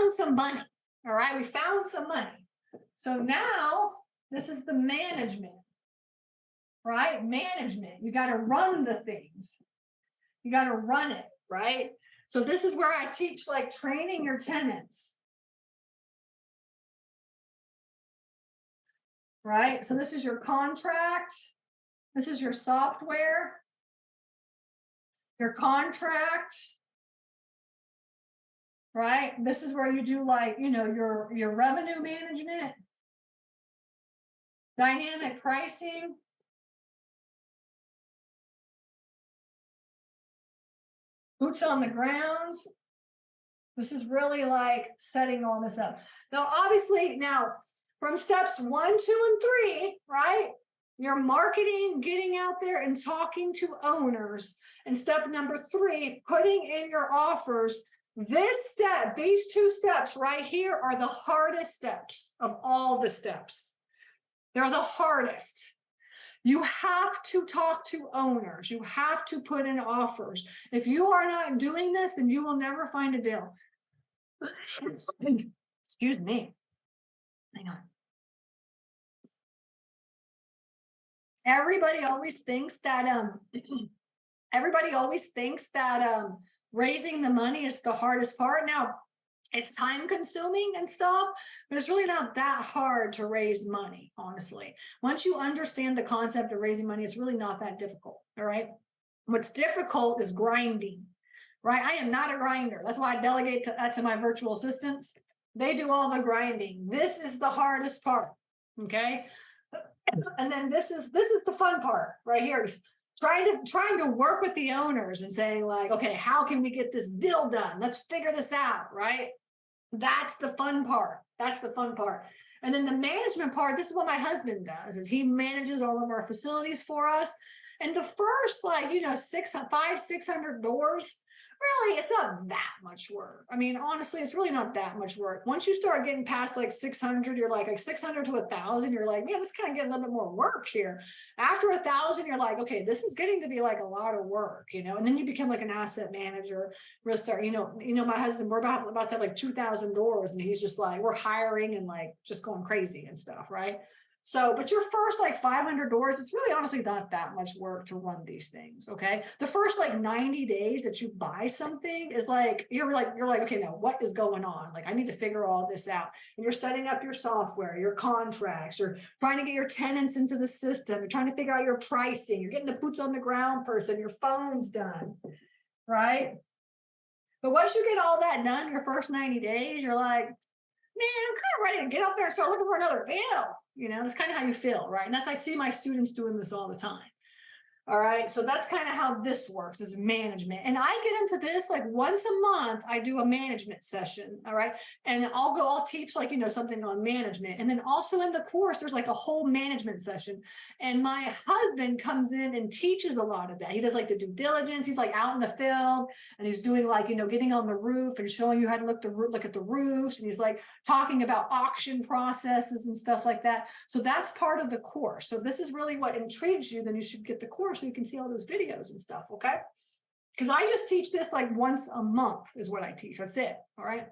found some money. All right, we found some money. So now this is the management, right? Management. You got to run the things. You got to run it, right? So this is where I teach like training your tenants. Right? So this is your contract. This is your software. Your contract. Right? This is where you do like, you know, your revenue management. Dynamic pricing. Boots on the ground. This is really like setting all this up. Now, obviously, from steps 1, 2, and 3, right? You're marketing, getting out there and talking to owners. And step number 3, putting in your offers. This step, these 2 steps right here are the hardest steps of all the steps. They're the hardest. You have to talk to owners. You have to put in offers. If you are not doing this, then you will never find a deal. Excuse me. Hang on. Everybody always thinks that raising the money is the hardest part. Now, it's time consuming and stuff, but it's really not that hard to raise money, honestly. Once you understand the concept of raising money, it's really not that difficult, all right? What's difficult is grinding, right? I am not a grinder. That's why I delegate that to my virtual assistants. They do all the grinding. This is the hardest part, okay? And then this is the fun part right here. Trying to work with the owners and saying like, okay, how can we get this deal done? Let's figure this out, right? That's the fun part. That's the fun part. And then the management part, this is what my husband does, is he manages all of our facilities for us. And the first, like, 600 doors, really, it's not that much work. I mean, honestly, it's really not that much work. Once you start getting past like 600, you're like 600 to 1,000, you're like, man, this kind of getting a little bit more work here. After 1,000, you're like, okay, this is getting to be like a lot of work, and then you become like an asset manager. We'll start, my husband, we're about to have like 2,000 doors, and he's just like, we're hiring and like just going crazy and stuff, right? So, but your first like 500 doors, it's really honestly not that much work to run these things, okay? The first like 90 days that you buy something is like, you're like, okay, now what is going on? Like, I need to figure all this out. And you're setting up your software, your contracts, you're trying to get your tenants into the system, you're trying to figure out your pricing, you're getting the boots on the ground person, your phone's done, right? But once you get all that done, your first 90 days, you're like, man, I'm kind of ready to get up there and start looking for another bill. That's kind of how you feel, right? And that's, I see my students doing this all the time. All right. So that's kind of how this works, is management. And I get into this like once a month, I do a management session. All right. And I'll teach like, something on management. And then also in the course, there's like a whole management session. And my husband comes in and teaches a lot of that. He does like the due diligence. He's like out in the field and he's doing like, getting on the roof and showing you how to look at the roofs. And he's like talking about auction processes and stuff like that. So that's part of the course. So this is really what intrigues you. Then you should get the course so you can see all those videos and stuff, okay? Because I just teach this like once a month is what I teach. That's it, all right?